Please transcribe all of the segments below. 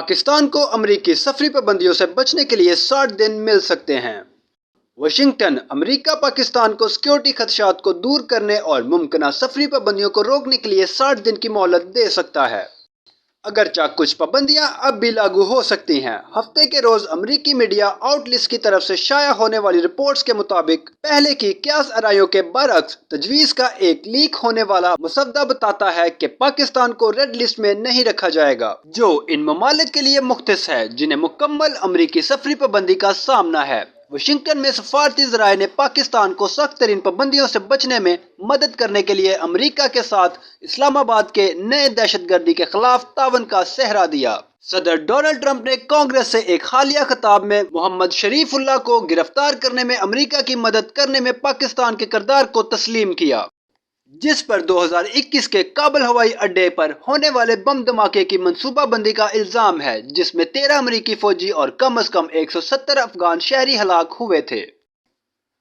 پاکستان کو امریکی سفری پابندیوں سے بچنے کے لیے 60 دن مل سکتے ہیں۔ واشنگٹن امریکہ پاکستان کو سیکورٹی خدشات کو دور کرنے اور ممکنہ سفری پابندیوں کو روکنے کے لیے 60 دن کی مہلت دے سکتا ہے، اگرچہ کچھ پابندیاں اب بھی لاگو ہو سکتی ہیں۔ ہفتے کے روز امریکی میڈیا آؤٹلیٹس کی طرف سے شائع ہونے والی رپورٹس کے مطابق پہلے کی قیاس آرائیوں کے برعکس تجویز کا ایک لیک ہونے والا مسودہ بتاتا ہے کہ پاکستان کو ریڈ لسٹ میں نہیں رکھا جائے گا، جو ان ممالک کے لیے مختص ہے جنہیں مکمل امریکی سفری پابندی کا سامنا ہے۔ واشنگٹن میں سفارتی ذرائع نے پاکستان کو سخت ترین پابندیوں سے بچنے میں مدد کرنے کے لیے امریکہ کے ساتھ اسلام آباد کے نئے دہشت گردی کے خلاف تعاون کا سہرا دیا۔ صدر ڈونلڈ ٹرمپ نے کانگریس سے ایک حالیہ خطاب میں محمد شریف اللہ کو گرفتار کرنے میں امریکہ کی مدد کرنے میں پاکستان کے کردار کو تسلیم کیا، جس پر 2021 کے کابل ہوائی اڈے پر ہونے والے بم دھماکے کی منصوبہ بندی کا الزام ہے، جس میں 13 امریکی فوجی اور کم از کم 170 افغان شہری ہلاک ہوئے تھے۔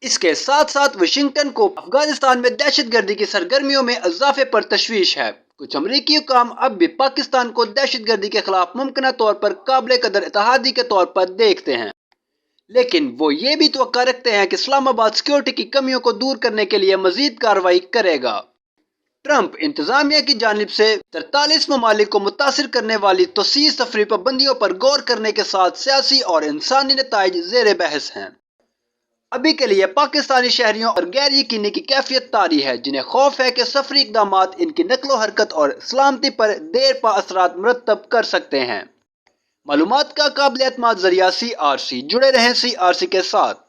اس کے ساتھ ساتھ واشنگٹن کو افغانستان میں دہشت گردی کی سرگرمیوں میں اضافے پر تشویش ہے۔ کچھ امریکی حکام اب بھی پاکستان کو دہشت گردی کے خلاف ممکنہ طور پر قابل قدر اتحادی کے طور پر دیکھتے ہیں، لیکن وہ یہ بھی توقع رکھتے ہیں کہ اسلام آباد سیکورٹی کی کمیوں کو دور کرنے کے لیے مزید کارروائی کرے گا۔ ٹرمپ انتظامیہ کی جانب سے 43 ممالک کو متاثر کرنے والی توسیع سفری پابندیوں پر غور کرنے کے ساتھ سیاسی اور انسانی نتائج زیر بحث ہیں۔ ابھی کے لیے پاکستانی شہریوں اور غیر یقینی کی کیفیت طاری ہے، جنہیں خوف ہے کہ سفری اقدامات ان کی نقل و حرکت اور سلامتی پر دیر پا اثرات مرتب کر سکتے ہیں۔ معلومات کا قابل اعتماد ذریعہ CRC، جڑے رہیں CRC کے ساتھ۔